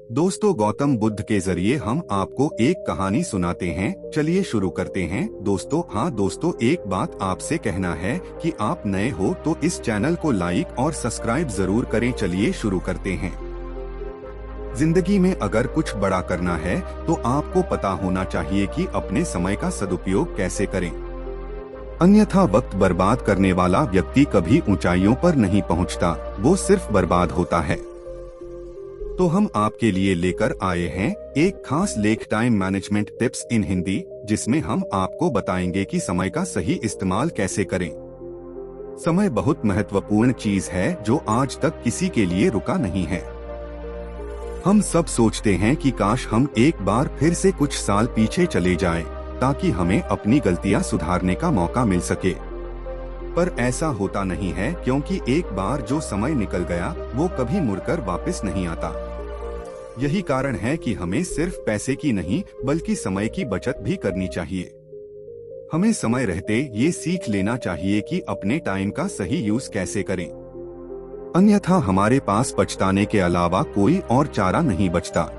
दोस्तों, गौतम बुद्ध के जरिए हम आपको एक कहानी सुनाते हैं। चलिए शुरू करते हैं। दोस्तों, एक बात आपसे कहना है कि आप नए हो तो इस चैनल को लाइक और सब्सक्राइब जरूर करें। चलिए शुरू करते हैं। जिंदगी में अगर कुछ बड़ा करना है तो आपको पता होना चाहिए कि अपने समय का सदुपयोग कैसे करें। अन्यथा वक्त बर्बाद करने वाला व्यक्ति कभी ऊंचाइयों पर नहीं पहुंचता, वो सिर्फ बर्बाद होता है। तो हम आपके लिए लेकर आए हैं एक खास लेख, टाइम मैनेजमेंट टिप्स इन हिंदी, जिसमें हम आपको बताएंगे कि समय का सही इस्तेमाल कैसे करें। समय बहुत महत्वपूर्ण चीज है जो आज तक किसी के लिए रुका नहीं है। हम सब सोचते हैं कि काश हम एक बार फिर से कुछ साल पीछे चले जाएं, ताकि हमें अपनी गलतियां सुधारने का मौका मिल सके। पर ऐसा होता नहीं है, क्योंकि एक बार जो समय निकल गया वो कभी मुड़कर वापस नहीं आता। यही कारण है कि हमें सिर्फ पैसे की नहीं बल्कि समय की बचत भी करनी चाहिए। हमें समय रहते ये सीख लेना चाहिए कि अपने टाइम का सही यूज कैसे करें। अन्यथा हमारे पास पछताने के अलावा कोई और चारा नहीं बचता।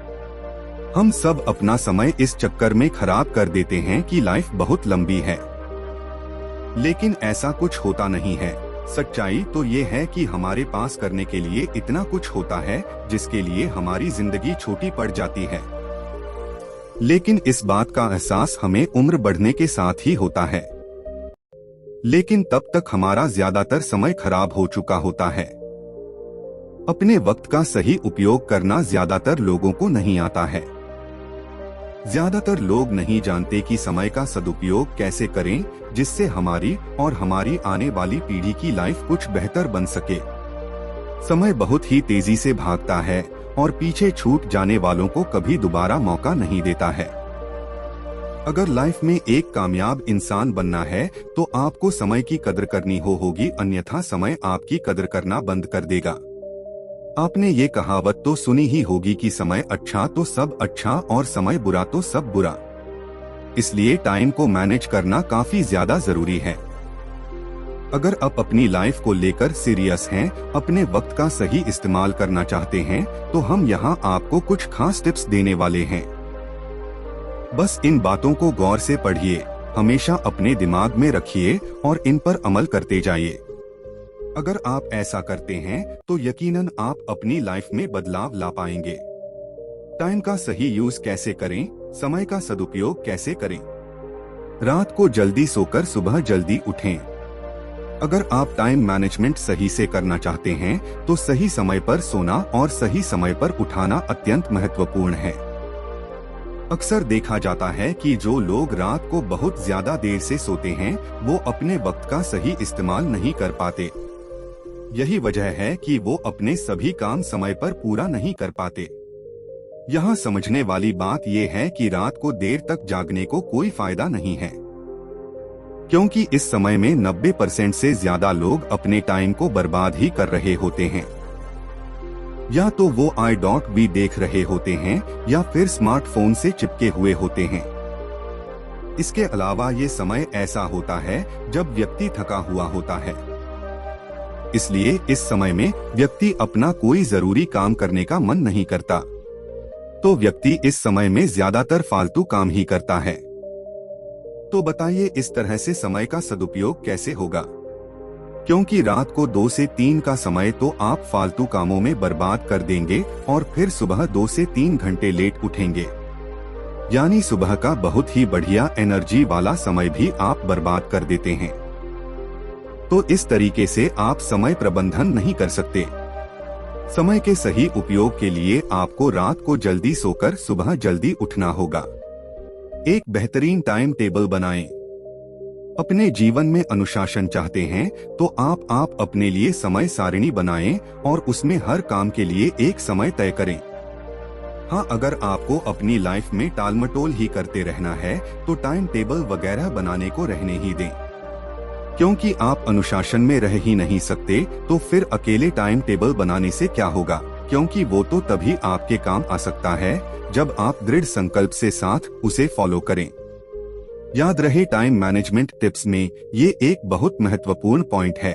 हम सब अपना समय इस चक्कर में खराब कर देते हैं कि लाइफ बहुत लंबी है, लेकिन ऐसा कुछ होता नहीं है। सच्चाई तो ये है कि हमारे पास करने के लिए इतना कुछ होता है जिसके लिए हमारी जिंदगी छोटी पड़ जाती है। लेकिन इस बात का एहसास हमें उम्र बढ़ने के साथ ही होता है। लेकिन तब तक हमारा ज्यादातर समय खराब हो चुका होता है। अपने वक्त का सही उपयोग करना ज्यादातर लोगों को नहीं आता है। ज्यादातर लोग नहीं जानते कि समय का सदुपयोग कैसे करें, जिससे हमारी और हमारी आने वाली पीढ़ी की लाइफ कुछ बेहतर बन सके। समय बहुत ही तेजी से भागता है और पीछे छूट जाने वालों को कभी दोबारा मौका नहीं देता है। अगर लाइफ में एक कामयाब इंसान बनना है तो आपको समय की कदर करनी होगी, अन्यथा समय आपकी कदर करना बंद कर देगा। आपने ये कहावत तो सुनी ही होगी कि समय अच्छा तो सब अच्छा और समय बुरा तो सब बुरा। इसलिए टाइम को मैनेज करना काफी ज्यादा जरूरी है। अगर आप अपनी लाइफ को लेकर सीरियस हैं, अपने वक्त का सही इस्तेमाल करना चाहते हैं, तो हम यहाँ आपको कुछ खास टिप्स देने वाले हैं। बस इन बातों को गौर से पढ़िए, हमेशा अपने दिमाग में रखिए और इन पर अमल करते जाइए। अगर आप ऐसा करते हैं तो यकीनन आप अपनी लाइफ में बदलाव ला पाएंगे। टाइम का सही यूज कैसे करें, समय का सदुपयोग कैसे करें। रात को जल्दी सोकर सुबह जल्दी उठें। अगर आप टाइम मैनेजमेंट सही से करना चाहते हैं तो सही समय पर सोना और सही समय पर उठाना अत्यंत महत्वपूर्ण है। अक्सर देखा जाता है कि जो लोग रात को बहुत ज्यादा देर से सोते हैं वो अपने वक्त का सही इस्तेमाल नहीं कर पाते। यही वजह है कि वो अपने सभी काम समय पर पूरा नहीं कर पाते। यहाँ समझने वाली बात ये है कि रात को देर तक जागने को कोई फायदा नहीं है, क्योंकि इस समय में 90% से ज्यादा लोग अपने टाइम को बर्बाद ही कर रहे होते हैं। या तो वो i.v देख रहे होते हैं या फिर स्मार्टफोन से चिपके हुए होते हैं। इसके अलावा ये समय ऐसा होता है जब व्यक्ति थका हुआ होता है। इसलिए इस समय में व्यक्ति अपना कोई जरूरी काम करने का मन नहीं करता, तो व्यक्ति इस समय में ज्यादातर फालतू काम ही करता है। तो बताइए इस तरह से समय का सदुपयोग कैसे होगा, क्योंकि रात को 2 से 3 का समय तो आप फालतू कामों में बर्बाद कर देंगे और फिर सुबह 2 से 3 घंटे लेट उठेंगे। यानी सुबह का बहुत ही बढ़िया एनर्जी वाला समय भी आप बर्बाद कर देते हैं। तो इस तरीके से आप समय प्रबंधन नहीं कर सकते। समय के सही उपयोग के लिए आपको रात को जल्दी सोकर सुबह जल्दी उठना होगा। एक बेहतरीन टाइम टेबल बनाएं। अपने जीवन में अनुशासन चाहते हैं तो आप अपने लिए समय सारिणी बनाएं और उसमें हर काम के लिए एक समय तय करें। हाँ, अगर आपको अपनी लाइफ में टालमटोल ही करते रहना है तो टाइम टेबल वगैरह बनाने को रहने ही दें, क्योंकि आप अनुशासन में रह ही नहीं सकते तो फिर अकेले टाइम टेबल बनाने से क्या होगा, क्योंकि वो तो तभी आपके काम आ सकता है जब आप दृढ़ संकल्प से साथ उसे फॉलो करें। याद रहे, टाइम मैनेजमेंट टिप्स में ये एक बहुत महत्वपूर्ण पॉइंट है।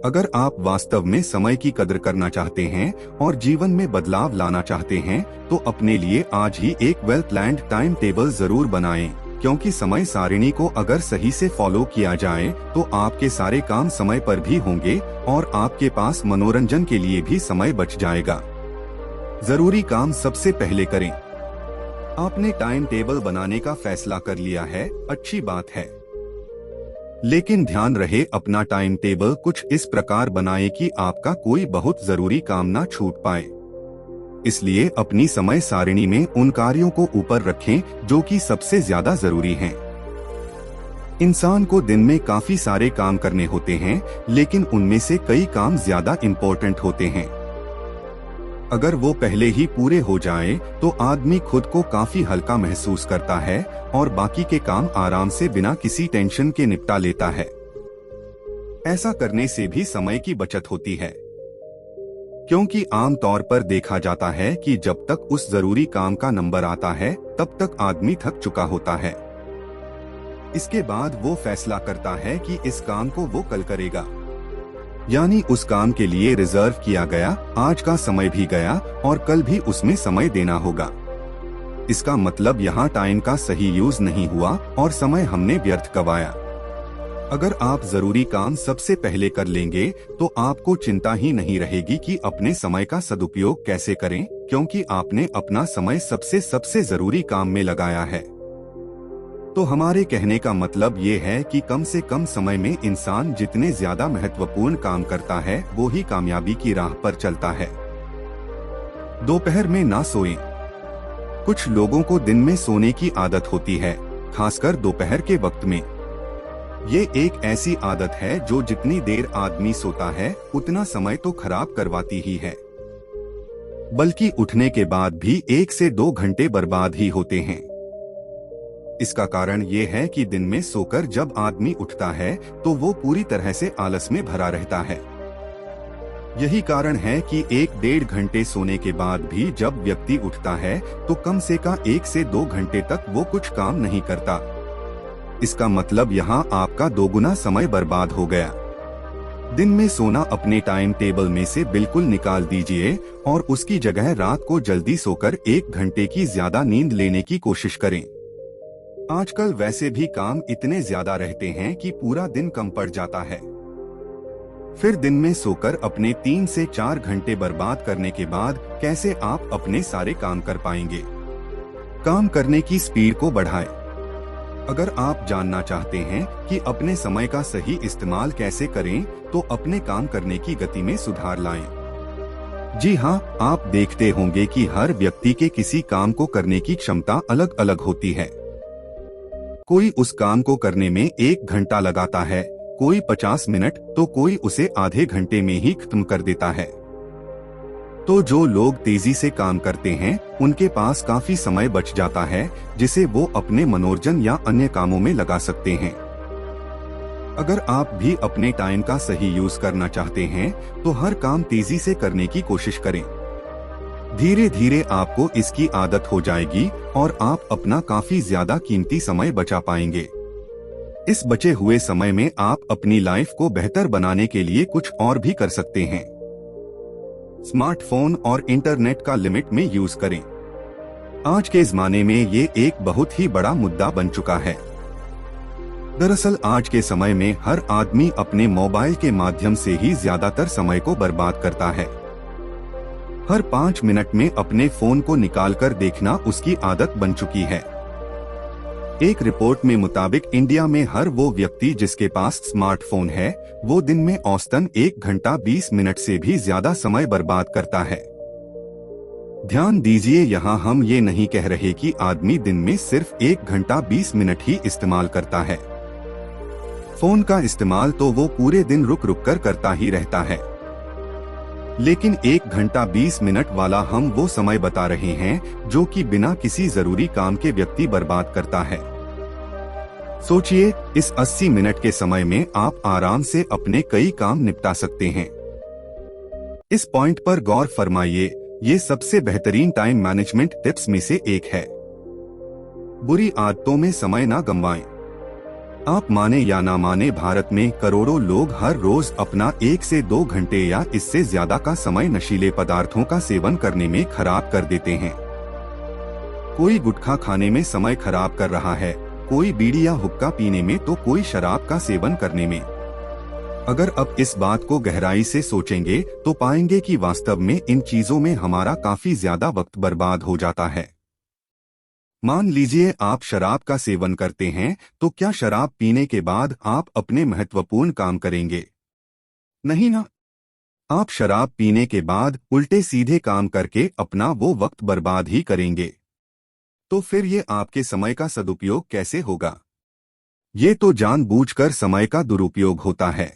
अगर आप वास्तव में समय की कदर करना चाहते हैं और जीवन में बदलाव लाना चाहते हैं तो अपने लिए आज ही एक वेल प्लान्ड टाइम टेबल जरूर बनाएं, क्योंकि समय सारिणी को अगर सही से फॉलो किया जाए तो आपके सारे काम समय पर भी होंगे और आपके पास मनोरंजन के लिए भी समय बच जाएगा। जरूरी काम सबसे पहले करें। आपने टाइम टेबल बनाने का फैसला कर लिया है, अच्छी बात है, लेकिन ध्यान रहे अपना टाइम टेबल कुछ इस प्रकार बनाएं कि आपका कोई बहुत जरूरी काम ना छूट पाए। इसलिए अपनी समय सारिणी में उन कार्यों को ऊपर रखें जो कि सबसे ज्यादा जरूरी हैं। इंसान को दिन में काफी सारे काम करने होते हैं, लेकिन उनमें से कई काम ज्यादा इम्पोर्टेंट होते हैं। अगर वो पहले ही पूरे हो जाए तो आदमी खुद को काफी हल्का महसूस करता है और बाकी के काम आराम से बिना किसी टेंशन के निपटा लेता है। ऐसा करने से भी समय की बचत होती है, क्योंकि आम तौर पर देखा जाता है कि जब तक उस जरूरी काम का नंबर आता है तब तक आदमी थक चुका होता है। इसके बाद वो फैसला करता है कि इस काम को वो कल करेगा, यानी उस काम के लिए रिजर्व किया गया आज का समय भी गया और कल भी उसमें समय देना होगा। इसका मतलब यहाँ टाइम का सही यूज नहीं हुआ और समय हमने व्यर्थ गवाया। अगर आप जरूरी काम सबसे पहले कर लेंगे तो आपको चिंता ही नहीं रहेगी कि अपने समय का सदुपयोग कैसे करें, क्योंकि आपने अपना समय सबसे जरूरी काम में लगाया है। तो हमारे कहने का मतलब ये है कि कम से कम समय में इंसान जितने ज्यादा महत्वपूर्ण काम करता है वो ही कामयाबी की राह पर चलता है। दोपहर में ना सोएं। कुछ लोगों को दिन में सोने की आदत होती है, खासकर दोपहर के वक्त में। ये एक ऐसी आदत है जो जितनी देर आदमी सोता है उतना समय तो खराब करवाती ही है, बल्कि उठने के बाद भी 1 से 2 घंटे बर्बाद ही होते हैं। इसका कारण ये है कि दिन में सोकर जब आदमी उठता है तो वो पूरी तरह से आलस में भरा रहता है। यही कारण है कि 1-1.5 घंटे सोने के बाद भी जब व्यक्ति उठता है तो कम से कम 1 से 2 घंटे तक वो कुछ काम नहीं करता। इसका मतलब यहाँ आपका 2 गुना समय बर्बाद हो गया। दिन में सोना अपने टाइम टेबल में से बिल्कुल निकाल दीजिए और उसकी जगह रात को जल्दी सोकर 1 घंटे की ज्यादा नींद लेने की कोशिश करें। आजकल वैसे भी काम इतने ज्यादा रहते हैं कि पूरा दिन कम पड़ जाता है। फिर दिन में सोकर अपने 3 से 4 घंटे बर्बाद करने के बाद कैसे आप अपने सारे काम कर पाएंगे। काम करने की स्पीड को बढ़ाएं। अगर आप जानना चाहते हैं कि अपने समय का सही इस्तेमाल कैसे करें तो अपने काम करने की गति में सुधार लाएं। जी हाँ, आप देखते होंगे कि हर व्यक्ति के किसी काम को करने की क्षमता अलग अलग होती है। कोई उस काम को करने में 1 घंटा लगाता है, कोई 50 मिनट तो कोई उसे आधे घंटे में ही खत्म कर देता है। तो जो लोग तेजी से काम करते हैं उनके पास काफी समय बच जाता है जिसे वो अपने मनोरंजन या अन्य कामों में लगा सकते हैं। अगर आप भी अपने टाइम का सही यूज करना चाहते हैं तो हर काम तेजी से करने की कोशिश करें। धीरे धीरे आपको इसकी आदत हो जाएगी और आप अपना काफी ज्यादा कीमती समय बचा पाएंगे। इस बचे हुए समय में आप अपनी लाइफ को बेहतर बनाने के लिए कुछ और भी कर सकते हैं। स्मार्टफोन और इंटरनेट का लिमिट में यूज करें। आज के जमाने में ये एक बहुत ही बड़ा मुद्दा बन चुका है। दरअसल आज के समय में हर आदमी अपने मोबाइल के माध्यम से ही ज्यादातर समय को बर्बाद करता है। हर 5 मिनट में अपने फोन को निकालकर देखना उसकी आदत बन चुकी है। एक रिपोर्ट में मुताबिक इंडिया में हर वो व्यक्ति जिसके पास स्मार्टफोन है वो दिन में औसतन 1 घंटा 20 मिनट से भी ज्यादा समय बर्बाद करता है। ध्यान दीजिए, यहाँ हम ये नहीं कह रहे कि आदमी दिन में सिर्फ 1 घंटा 20 मिनट ही इस्तेमाल करता है। फोन का इस्तेमाल तो वो पूरे दिन रुक रुक कर करता ही रहता है, लेकिन 1 घंटा 20 मिनट वाला हम वो समय बता रहे हैं जो कि बिना किसी जरूरी काम के व्यक्ति बर्बाद करता है। सोचिए, इस 80 मिनट के समय में आप आराम से अपने कई काम निपटा सकते हैं। इस पॉइंट पर गौर फरमाइए, ये सबसे बेहतरीन टाइम मैनेजमेंट टिप्स में से एक है। बुरी आदतों में समय ना गंवाएं। आप माने या ना माने, भारत में करोड़ों लोग हर रोज अपना 1 से 2 घंटे या इससे ज्यादा का समय नशीले पदार्थों का सेवन करने में खराब कर देते हैं। कोई गुटखा खाने में समय खराब कर रहा है, कोई बीड़ी या हुक्का पीने में, तो कोई शराब का सेवन करने में। अगर अब इस बात को गहराई से सोचेंगे तो पाएंगे कि वास्तव में इन चीजों में हमारा काफी ज्यादा वक्त बर्बाद हो जाता है। मान लीजिए आप शराब का सेवन करते हैं, तो क्या शराब पीने के बाद आप अपने महत्वपूर्ण काम करेंगे? नहीं ना। आप शराब पीने के बाद उल्टे सीधे काम करके अपना वो वक्त बर्बाद ही करेंगे। तो फिर ये आपके समय का सदुपयोग कैसे होगा? ये तो जानबूझकर समय का दुरुपयोग होता है।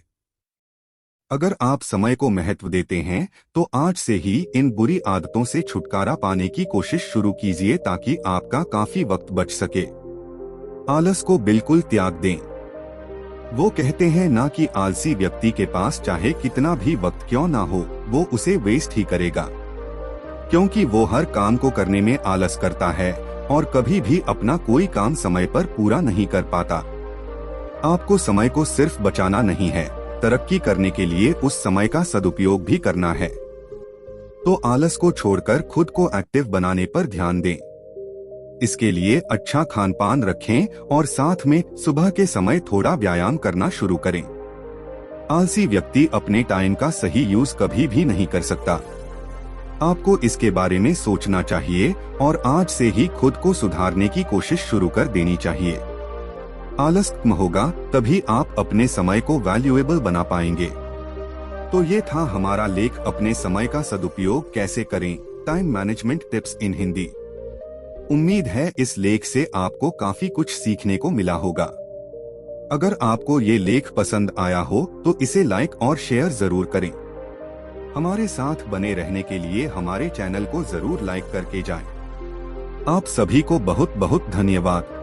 अगर आप समय को महत्व देते हैं तो आज से ही इन बुरी आदतों से छुटकारा पाने की कोशिश शुरू कीजिए, ताकि आपका काफी वक्त बच सके। आलस को बिल्कुल त्याग दें। वो कहते हैं ना कि आलसी व्यक्ति के पास चाहे कितना भी वक्त क्यों ना हो, वो उसे वेस्ट ही करेगा, क्योंकि वो हर काम को करने में आलस करता है और कभी भी अपना कोई काम समय पर पूरा नहीं कर पाता। आपको समय को सिर्फ बचाना नहीं है, तरक्की करने के लिए उस समय का सदुपयोग भी करना है। तो आलस को छोड़कर खुद को एक्टिव बनाने पर ध्यान दें। इसके लिए अच्छा खान पान रखें और साथ में सुबह के समय थोड़ा व्यायाम करना शुरू करें। आलसी व्यक्ति अपने टाइम का सही यूज कभी भी नहीं कर सकता। आपको इसके बारे में सोचना चाहिए और आज से ही खुद को सुधारने की कोशिश शुरू कर देनी चाहिए। आलस कम होगा तभी आप अपने समय को वैल्यूएबल बना पाएंगे। तो ये था हमारा लेख, अपने समय का सदुपयोग कैसे करें, टाइम मैनेजमेंट टिप्स इन हिंदी। उम्मीद है इस लेख से आपको काफी कुछ सीखने को मिला होगा। अगर आपको ये लेख पसंद आया हो तो इसे लाइक और शेयर जरूर करें। हमारे साथ बने रहने के लिए हमारे चैनल को जरूर लाइक करके जाएं। आप सभी को बहुत बहुत धन्यवाद।